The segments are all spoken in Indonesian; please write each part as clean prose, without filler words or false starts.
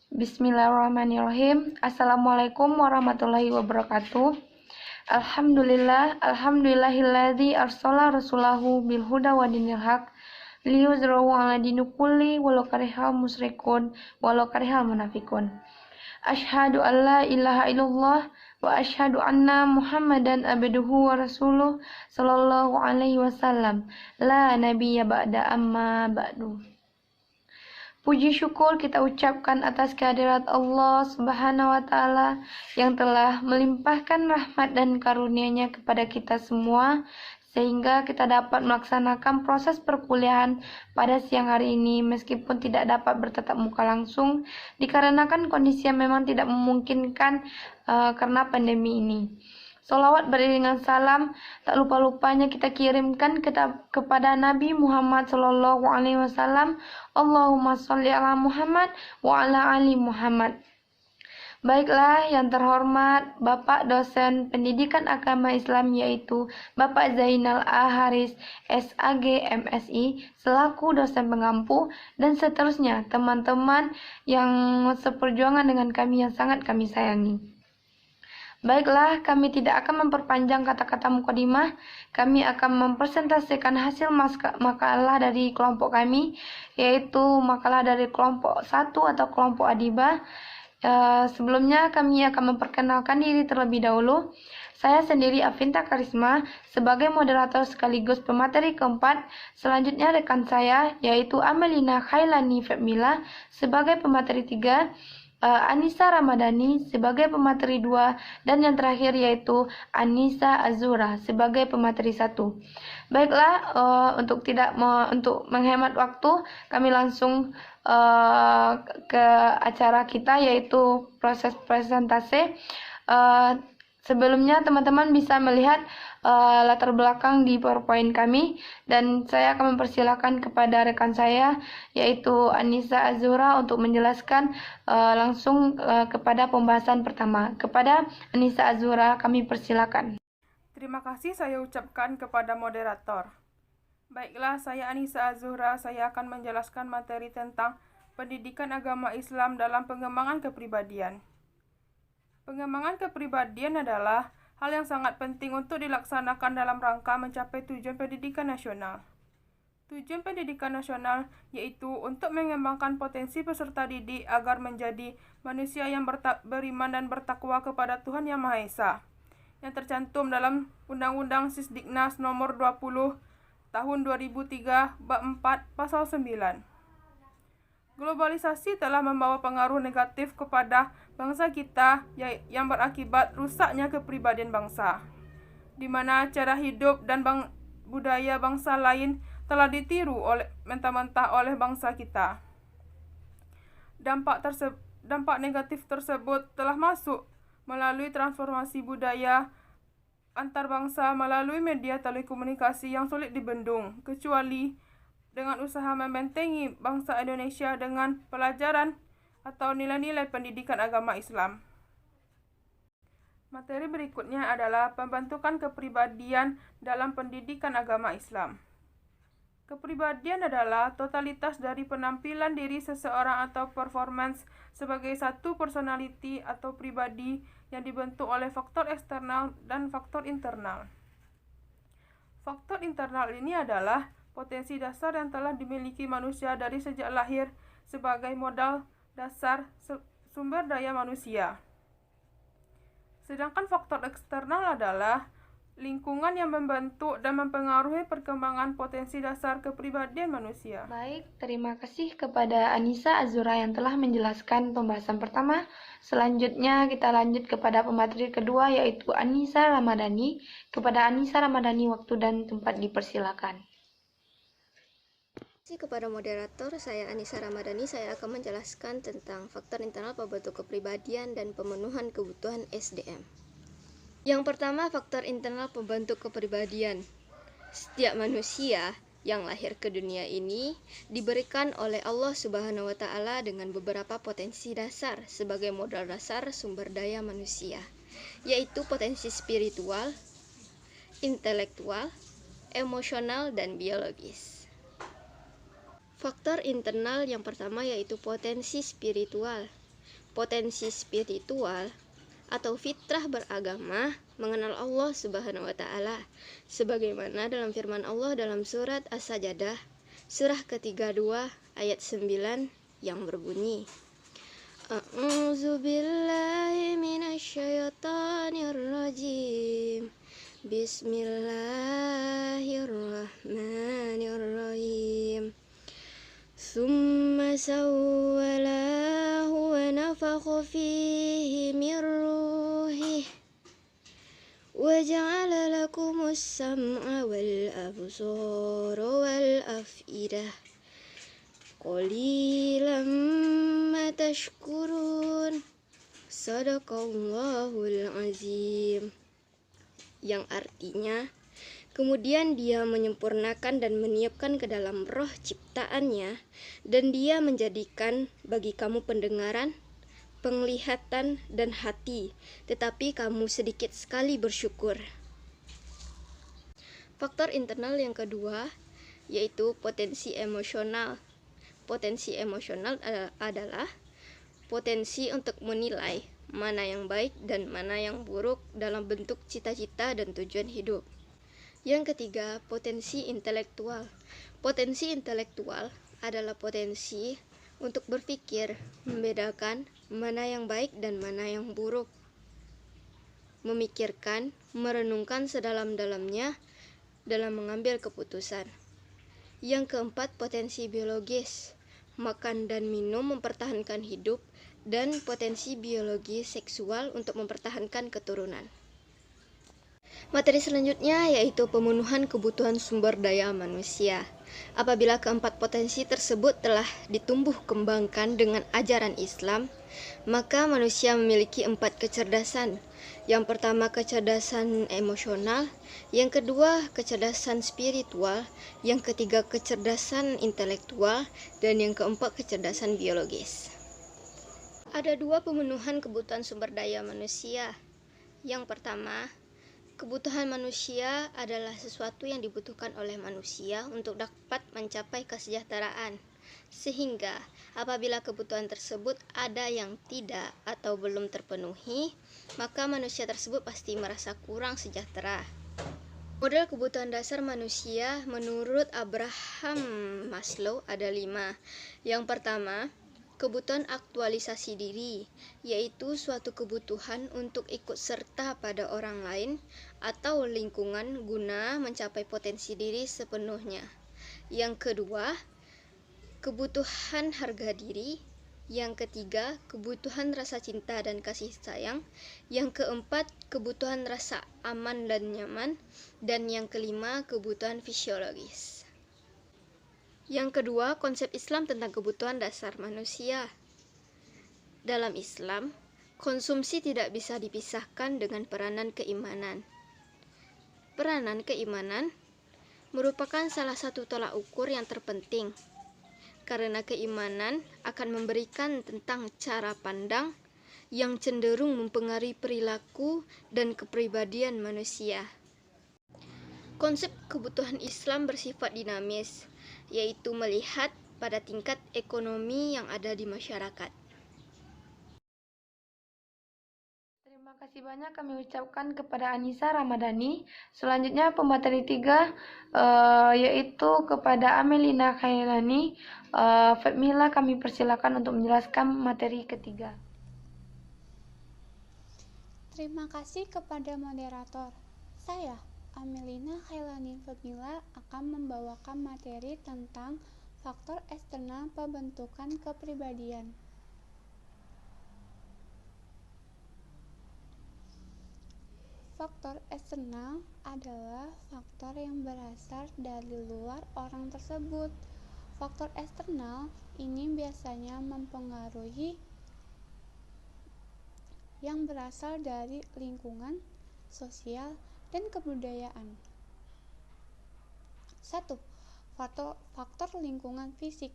Bismillahirrahmanirrahim. Assalamualaikum warahmatullahi wabarakatuh. Alhamdulillahilladzi arsala rasulahu bil huda wa dinil haq liyuzrahu ala dini kulli walau karihal musyrikun walau karihal munafikun. Asyhadu an la ilaha illallah wa asyhadu anna Muhammadan abduhu wa rasuluh sallallahu alaihi wasallam. La nabiyya ba'da amma ba'du. Puji syukur kita ucapkan atas kehadirat Allah Subhanahu wa Ta'ala yang telah melimpahkan rahmat dan karunia-Nya kepada kita semua, sehingga kita dapat melaksanakan proses perkuliahan pada siang hari ini meskipun tidak dapat bertatap muka langsung dikarenakan kondisi yang memang tidak memungkinkan karena pandemi ini. Salawat beriringan salam tak lupa-lupanya kita kirimkan kepada Nabi Muhammad Sallallahu Alaihi Wasallam. Allahumma sholli ala Muhammad wa ala ali Muhammad. Baiklah yang terhormat Bapak dosen pendidikan agama Islam yaitu Bapak Zainal A. Haris SAG MSI selaku dosen pengampu dan seterusnya teman-teman yang seperjuangan dengan kami yang sangat kami sayangi. Baiklah, kami tidak akan memperpanjang kata-kata mukadimah. Kami akan mempresentasikan hasil makalah dari kelompok kami, yaitu makalah dari kelompok 1 atau kelompok Adibah. Sebelumnya kami akan memperkenalkan diri terlebih dahulu. Saya sendiri Afinta Karisma sebagai moderator sekaligus pemateri keempat. Selanjutnya rekan saya yaitu Amelina Khailani Febmila sebagai pemateri 3. Anissa Ramadhani sebagai pemateri 2 dan yang terakhir yaitu Anissa Azura sebagai pemateri 1. Baiklah, untuk menghemat waktu kami langsung ke acara kita yaitu proses presentasi. Sebelumnya teman-teman bisa melihat latar belakang di PowerPoint kami dan saya akan mempersilahkan kepada rekan saya yaitu Anissa Azura untuk menjelaskan langsung kepada pembahasan pertama. Kepada Anissa Azura kami persilakan. Terima kasih saya ucapkan kepada moderator. Baiklah, saya Anissa Azura, saya akan menjelaskan materi tentang pendidikan agama Islam dalam pengembangan kepribadian. Pengembangan kepribadian adalah hal yang sangat penting untuk dilaksanakan dalam rangka mencapai tujuan pendidikan nasional. Tujuan pendidikan nasional yaitu untuk mengembangkan potensi peserta didik agar menjadi manusia yang beriman dan bertakwa kepada Tuhan Yang Maha Esa, yang tercantum dalam Undang-Undang Sisdiknas Nomor 20 Tahun 2003 Bab 4 Pasal 9. Globalisasi telah membawa pengaruh negatif kepada bangsa kita yang berakibat rusaknya kepribadian bangsa, di mana cara hidup dan budaya bangsa lain telah ditiru mentah-mentah oleh bangsa kita. Dampak negatif tersebut telah masuk melalui transformasi budaya antar bangsa melalui media telekomunikasi yang sulit dibendung, kecuali dengan usaha membentengi bangsa Indonesia dengan pelajaran atau nilai-nilai pendidikan agama Islam. Materi berikutnya adalah pembentukan kepribadian dalam pendidikan agama Islam. Kepribadian adalah totalitas dari penampilan diri seseorang atau performance sebagai satu personality atau pribadi yang dibentuk oleh faktor eksternal dan faktor internal. Faktor internal ini adalah potensi dasar yang telah dimiliki manusia dari sejak lahir sebagai modal dasar sumber daya manusia. Sedangkan faktor eksternal adalah lingkungan yang membentuk dan mempengaruhi perkembangan potensi dasar kepribadian manusia. Baik, terima kasih kepada Anissa Azura yang telah menjelaskan pembahasan pertama. Selanjutnya kita lanjut kepada pemateri kedua yaitu Anissa Ramadhani. Kepada Anissa Ramadhani waktu dan tempat dipersilakan. Kepada moderator, saya Anissa Ramadhani, saya akan menjelaskan tentang faktor internal pembentuk kepribadian dan pemenuhan kebutuhan SDM. Yang pertama, faktor internal pembentuk kepribadian. Setiap manusia yang lahir ke dunia ini diberikan oleh Allah Subhanahu wa Ta'ala dengan beberapa potensi dasar sebagai modal dasar sumber daya manusia, yaitu potensi spiritual, intelektual, emosional, dan biologis. Faktor internal yang pertama yaitu potensi spiritual. potensi spiritual atau fitrah beragama mengenal Allah Subhanahu wa taala, sebagaimana dalam firman Allah dalam surat As-Sajdah surah ke-32 ayat 9 yang berbunyi, A'udzu billahi minasyaitonir rajim. Bismillahirrahmanirrahim. Tsumma sawwalahu wa nafakha fihi min ruhih wa ja'ala lakumus sam'a wal absara wal af'idah qalilan ma tashkurun. Sadaqallahul azim. Yang artinya, kemudian dia menyempurnakan dan meniupkan ke dalam roh ciptaannya, dan dia menjadikan bagi kamu pendengaran, penglihatan, dan hati, tetapi kamu sedikit sekali bersyukur. Faktor internal yang kedua yaitu potensi emosional. Potensi emosional adalah potensi untuk menilai mana yang baik dan mana yang buruk dalam bentuk cita-cita dan tujuan hidup. Yang ketiga, potensi intelektual. Potensi intelektual adalah potensi untuk berpikir, membedakan mana yang baik dan mana yang buruk, memikirkan, merenungkan sedalam-dalamnya dalam mengambil keputusan. Yang keempat, potensi biologis. Makan dan minum mempertahankan hidup, dan potensi biologi seksual untuk mempertahankan keturunan. Materi selanjutnya yaitu pemenuhan kebutuhan sumber daya manusia. Apabila keempat potensi tersebut telah ditumbuh kembangkan dengan ajaran Islam, maka manusia memiliki 4 kecerdasan. Yang pertama, kecerdasan emosional. Yang kedua, kecerdasan spiritual. Yang ketiga, kecerdasan intelektual. Dan yang keempat, kecerdasan biologis. Ada 2 pemenuhan kebutuhan sumber daya manusia. Yang pertama, kebutuhan manusia adalah sesuatu yang dibutuhkan oleh manusia untuk dapat mencapai kesejahteraan. Sehingga apabila kebutuhan tersebut ada yang tidak atau belum terpenuhi, maka manusia tersebut pasti merasa kurang sejahtera. Model kebutuhan dasar manusia menurut Abraham Maslow ada 5. Yang pertama, kebutuhan aktualisasi diri, yaitu suatu kebutuhan untuk ikut serta pada orang lain atau lingkungan guna mencapai potensi diri sepenuhnya. Yang kedua, kebutuhan harga diri. Yang ketiga, kebutuhan rasa cinta dan kasih sayang. Yang keempat, kebutuhan rasa aman dan nyaman. Dan yang kelima, kebutuhan fisiologis. Yang kedua, konsep Islam tentang kebutuhan dasar manusia. Dalam Islam, konsumsi tidak bisa dipisahkan dengan peranan keimanan. Peranan keimanan merupakan salah satu tolak ukur yang terpenting, karena keimanan akan memberikan tentang cara pandang yang cenderung mempengaruhi perilaku dan kepribadian manusia. Konsep kebutuhan Islam bersifat dinamis, yaitu melihat pada tingkat ekonomi yang ada di masyarakat. Terima kasih banyak kami ucapkan kepada Anissa Ramadhani. Selanjutnya pemateri 3 yaitu kepada Amelina Khairani. Fatmila kami persilakan untuk menjelaskan materi ketiga. Terima kasih kepada moderator. Saya, Amelina Khairani Fatmila, akan membawakan materi tentang faktor eksternal pembentukan kepribadian. Faktor eksternal adalah faktor yang berasal dari luar orang tersebut. Faktor eksternal ini biasanya mempengaruhi yang berasal dari lingkungan, sosial, dan kebudayaan. 1. Faktor lingkungan fisik.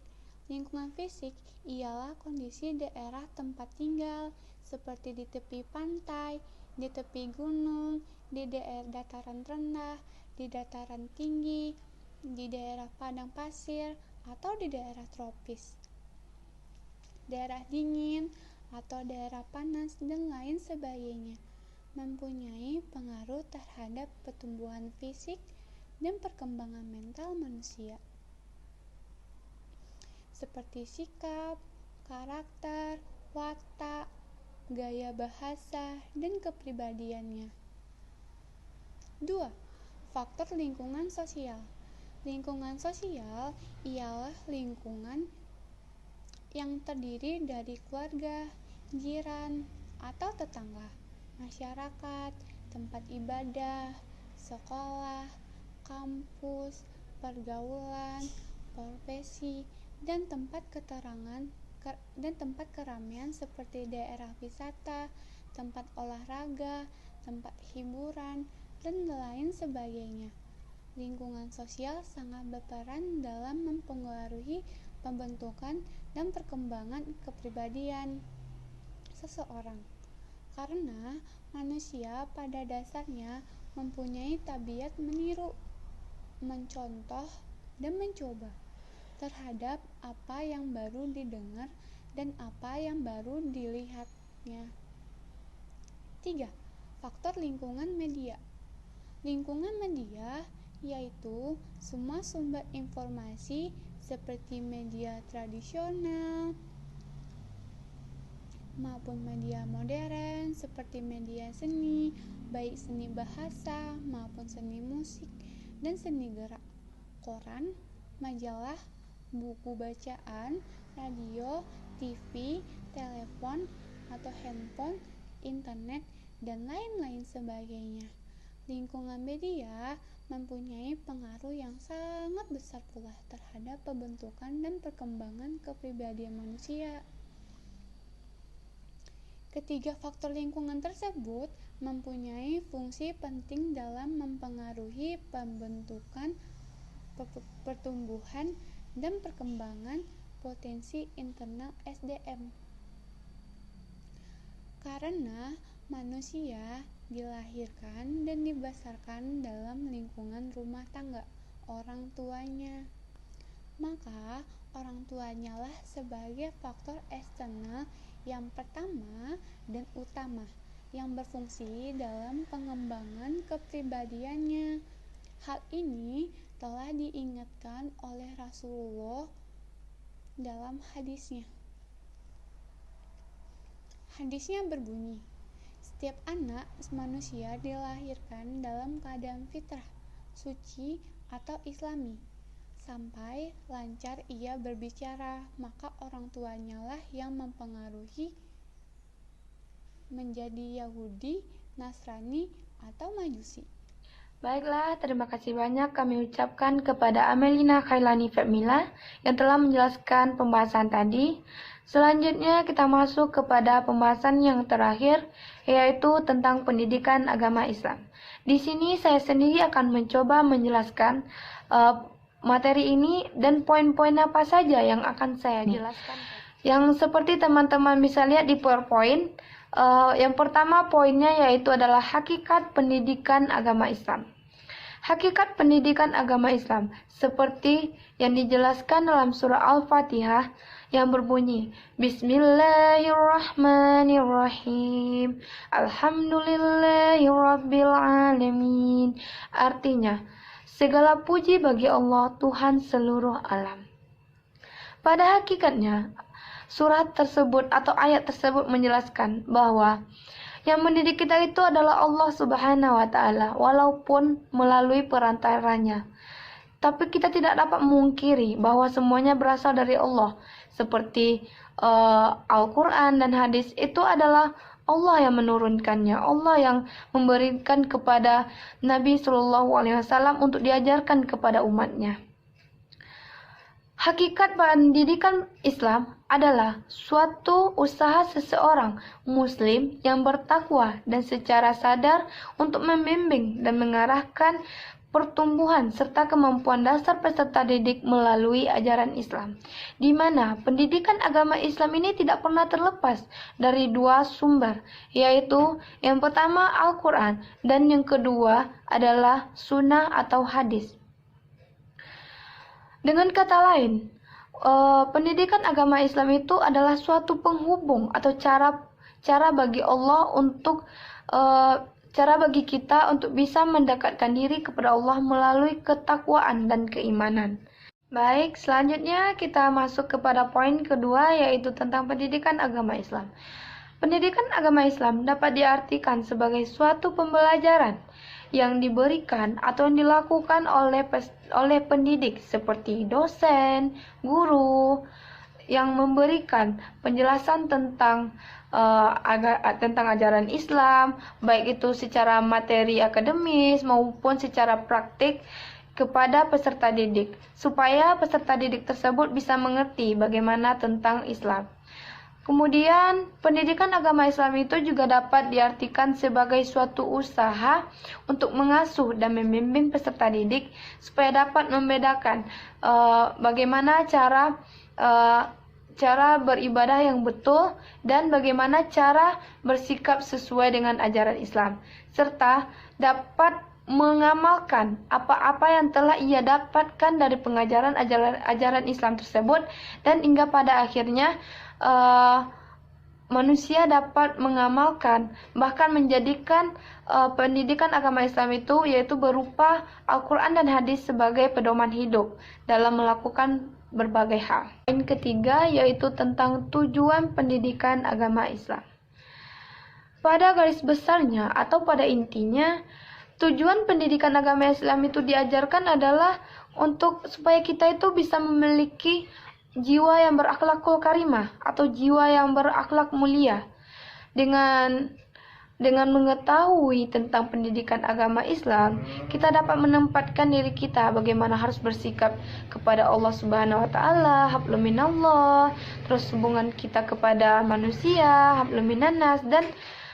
Lingkungan fisik ialah kondisi daerah tempat tinggal, seperti di tepi pantai, di tepi gunung, di daerah dataran rendah, di dataran tinggi, di daerah padang pasir, atau di daerah tropis, daerah dingin, atau daerah panas, dan lain sebagainya, mempunyai pengaruh terhadap pertumbuhan fisik dan perkembangan mental manusia, seperti sikap, karakter, watak, gaya bahasa, dan kepribadiannya. 2. Faktor lingkungan sosial. Lingkungan sosial ialah lingkungan yang terdiri dari keluarga, jiran, atau tetangga, masyarakat, tempat ibadah, sekolah, kampus, pergaulan, profesi, dan tempat keramaian seperti daerah wisata, tempat olahraga, tempat hiburan, dan lain sebagainya. Lingkungan sosial sangat berperan dalam mempengaruhi pembentukan dan perkembangan kepribadian seseorang, karena manusia pada dasarnya mempunyai tabiat meniru, mencontoh, dan mencoba terhadap apa yang baru didengar dan apa yang baru dilihatnya. 3. Faktor lingkungan media. Lingkungan media yaitu semua sumber informasi seperti media tradisional maupun media modern seperti media seni, baik seni bahasa maupun seni musik dan seni gerak, koran, majalah, buku bacaan, radio, TV, telepon atau handphone, internet, dan lain-lain sebagainya. Lingkungan media mempunyai pengaruh yang sangat besar pula terhadap pembentukan dan perkembangan kepribadian manusia. Ketiga faktor lingkungan tersebut mempunyai fungsi penting dalam mempengaruhi pembentukan, pertumbuhan, dan perkembangan potensi internal SDM. Karena manusia dilahirkan dan dibesarkan dalam lingkungan rumah tangga orang tuanya, maka orang tuanya lah sebagai faktor eksternal yang pertama dan utama yang berfungsi dalam pengembangan kepribadiannya. Hal ini telah diingatkan oleh Rasulullah dalam hadisnya. Hadisnya berbunyi, setiap anak manusia dilahirkan dalam keadaan fitrah, suci atau islami. Sampai lancar ia berbicara, maka orang tuanya lah yang mempengaruhi menjadi Yahudi, Nasrani, atau Majusi. Baiklah, terima kasih banyak kami ucapkan kepada Amelina Khailani Femila yang telah menjelaskan pembahasan tadi. Selanjutnya kita masuk kepada pembahasan yang terakhir, yaitu tentang pendidikan agama Islam. Di sini saya sendiri akan mencoba menjelaskan materi ini dan poin-poin apa saja yang akan saya jelaskan. Yang seperti teman-teman bisa lihat di PowerPoint, yang pertama poinnya yaitu adalah hakikat pendidikan agama Islam. Hakikat pendidikan agama Islam seperti yang dijelaskan dalam surah Al-Fatihah yang berbunyi Bismillahirrahmanirrahim, Alhamdulillahirrabbilalamin. Artinya, segala puji bagi Allah, Tuhan seluruh alam. Pada hakikatnya, surat tersebut atau ayat tersebut menjelaskan bahwa yang mendidik kita itu adalah Allah Subhanahu wa Ta'ala, walaupun melalui perantaranya. Tapi kita tidak dapat memungkiri bahwa semuanya berasal dari Allah, seperti Al-Quran dan hadis itu adalah Allah yang menurunkannya, Allah yang memberikan kepada Nabi SAW untuk diajarkan kepada umatnya. Hakikat pendidikan Islam adalah suatu usaha seseorang muslim yang bertakwa dan secara sadar untuk membimbing dan mengarahkan pertumbuhan serta kemampuan dasar peserta didik melalui ajaran Islam, di mana pendidikan agama Islam ini tidak pernah terlepas dari dua sumber, yaitu yang pertama Al-Quran dan yang kedua adalah sunnah atau hadis. Dengan kata lain, pendidikan agama Islam itu adalah suatu penghubung atau cara bagi Allah untuk cara bagi kita untuk bisa mendekatkan diri kepada Allah melalui ketakwaan dan keimanan. Baik, selanjutnya kita masuk kepada poin kedua, yaitu tentang pendidikan agama Islam. Pendidikan agama Islam dapat diartikan sebagai suatu pembelajaran yang diberikan atau yang dilakukan oleh pendidik seperti dosen, guru, yang memberikan penjelasan tentang ajaran Islam, baik itu secara materi akademis maupun secara praktik kepada peserta didik, supaya peserta didik tersebut bisa mengerti bagaimana tentang Islam. Kemudian, pendidikan agama Islam itu juga dapat diartikan sebagai suatu usaha untuk mengasuh dan membimbing peserta didik supaya dapat membedakan bagaimana cara beribadah yang betul dan bagaimana cara bersikap sesuai dengan ajaran Islam, serta dapat mengamalkan apa-apa yang telah ia dapatkan dari pengajaran ajaran Islam tersebut, dan hingga pada akhirnya manusia dapat mengamalkan, bahkan menjadikan pendidikan agama Islam itu yaitu berupa Al-Quran dan hadis sebagai pedoman hidup dalam melakukan berbagai hal. Poin ketiga yaitu tentang tujuan pendidikan agama Islam. Pada garis besarnya atau pada intinya, tujuan pendidikan agama Islam itu diajarkan adalah supaya kita itu bisa memiliki jiwa yang berakhlakul karimah atau jiwa yang berakhlak mulia. Dengan mengetahui tentang pendidikan agama Islam, kita dapat menempatkan diri kita bagaimana harus bersikap kepada Allah Subhanahu wa taala, hablum minallah, terus hubungan kita kepada manusia, hablum minannas, dan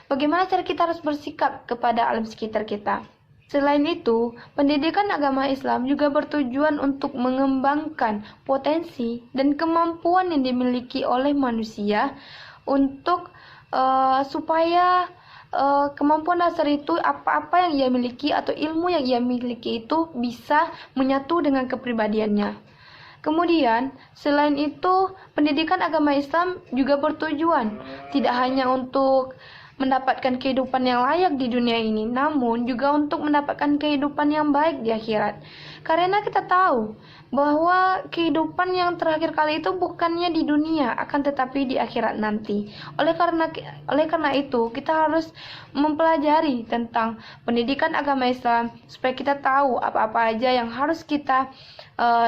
bagaimana cara kita harus bersikap kepada alam sekitar kita. Selain itu, pendidikan agama Islam juga bertujuan untuk mengembangkan potensi dan kemampuan yang dimiliki oleh manusia supaya kemampuan dasar itu, apa-apa yang ia miliki atau ilmu yang ia miliki itu bisa menyatu dengan kepribadiannya. Kemudian, selain itu, pendidikan agama Islam juga bertujuan tidak hanya untuk mendapatkan kehidupan yang layak di dunia ini, namun juga untuk mendapatkan kehidupan yang baik di akhirat. Karena kita tahu bahwa kehidupan yang terakhir kali itu bukannya di dunia, akan tetapi di akhirat nanti. Oleh karena itu, kita harus mempelajari tentang pendidikan agama Islam supaya kita tahu apa-apa aja yang harus kita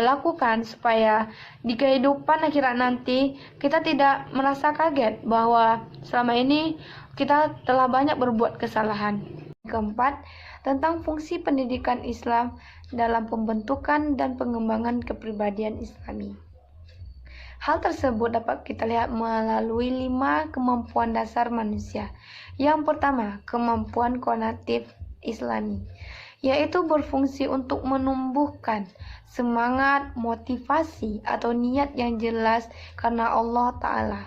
lakukan supaya di kehidupan akhirat nanti kita tidak merasa kaget bahwa selama ini kita telah banyak berbuat kesalahan. Keempat, tentang fungsi pendidikan Islam dalam pembentukan dan pengembangan kepribadian Islami. Hal tersebut dapat kita lihat melalui 5 kemampuan dasar manusia. Yang pertama, kemampuan kognitif Islami, yaitu berfungsi untuk menumbuhkan semangat, motivasi, atau niat yang jelas karena Allah Ta'ala.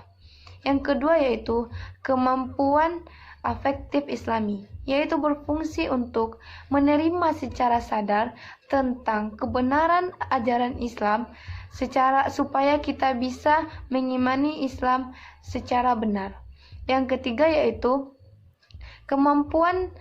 Yang kedua yaitu kemampuan afektif Islami, yaitu berfungsi untuk menerima secara sadar tentang kebenaran ajaran Islam supaya kita bisa mengimani Islam secara benar. Yang ketiga yaitu kemampuan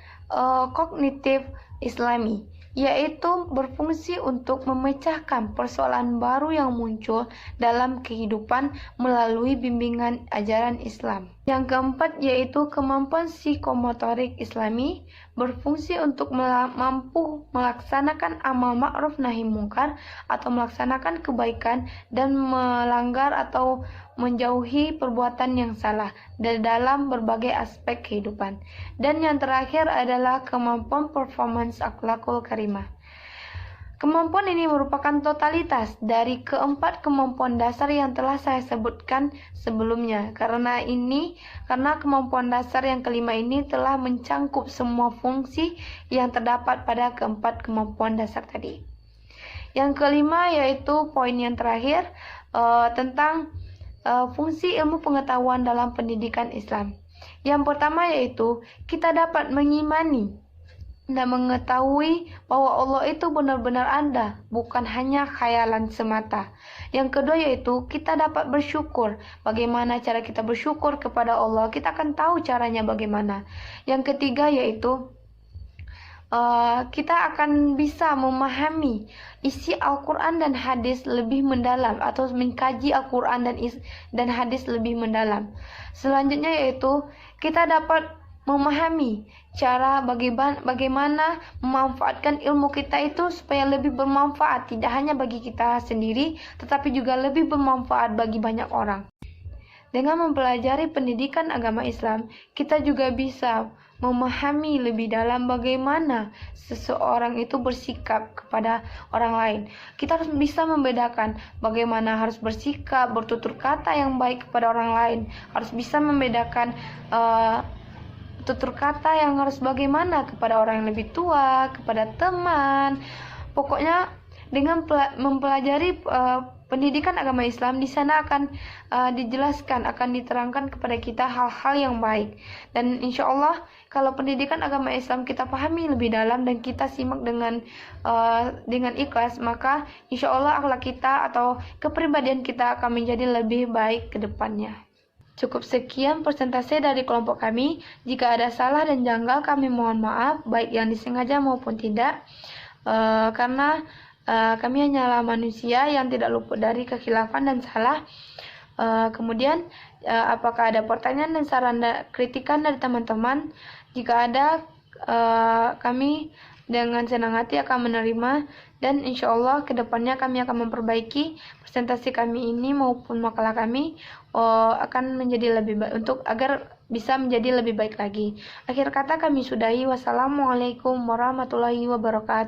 kognitif Islami, yaitu berfungsi untuk memecahkan persoalan baru yang muncul dalam kehidupan melalui bimbingan ajaran Islam. Yang keempat yaitu kemampuan psikomotorik Islami, berfungsi untuk mampu melaksanakan amal ma'ruf nahi mungkar atau melaksanakan kebaikan dan melanggar atau menjauhi perbuatan yang salah dalam berbagai aspek kehidupan. Dan yang terakhir adalah kemampuan performance akhlakul karimah. Kemampuan ini merupakan totalitas dari keempat kemampuan dasar yang telah saya sebutkan sebelumnya. Karena kemampuan dasar yang kelima ini telah mencangkup semua fungsi yang terdapat pada keempat kemampuan dasar tadi. Yang kelima yaitu poin yang terakhir tentang fungsi ilmu pengetahuan dalam pendidikan Islam. Yang pertama yaitu kita dapat mengimani dan mengetahui bahwa Allah itu benar-benar ada, bukan hanya khayalan semata. Yang kedua yaitu kita dapat bersyukur. Bagaimana cara kita bersyukur kepada Allah? Kita akan tahu caranya bagaimana. Yang ketiga yaitu kita akan bisa memahami isi Al-Quran dan hadis lebih mendalam, atau mengkaji Al-Quran dan hadis lebih mendalam. Selanjutnya yaitu kita dapat memahami cara bagaimana memanfaatkan ilmu kita itu supaya lebih bermanfaat, tidak hanya bagi kita sendiri tetapi juga lebih bermanfaat bagi banyak orang. Dengan mempelajari pendidikan agama Islam, kita juga bisa memahami lebih dalam bagaimana seseorang itu bersikap kepada orang lain. Kita harus bisa membedakan bagaimana harus bersikap, bertutur kata yang baik kepada orang lain. Harus bisa membedakan tutur kata yang harus bagaimana kepada orang yang lebih tua, kepada teman. Pokoknya dengan mempelajari pendidikan agama Islam, di sana akan dijelaskan, akan diterangkan kepada kita hal-hal yang baik. Dan insya Allah kalau pendidikan agama Islam kita pahami lebih dalam dan kita simak dengan ikhlas, maka insya Allah akhlak kita atau kepribadian kita akan menjadi lebih baik ke depannya. Cukup sekian persentase dari kelompok kami. Jika ada salah dan janggal, kami mohon maaf, baik yang disengaja maupun tidak, karena kami hanyalah manusia yang tidak luput dari kekhilafan dan salah. Kemudian, apakah ada pertanyaan dan saran kritikan dari teman-teman? Jika ada, kami dengan senang hati akan menerima, dan insya Allah kedepannya kami akan memperbaiki presentasi kami ini maupun makalah kami akan menjadi lebih baik, agar bisa menjadi lebih baik lagi. Akhir kata kami sudahi. Wassalamualaikum warahmatullahi wabarakatuh.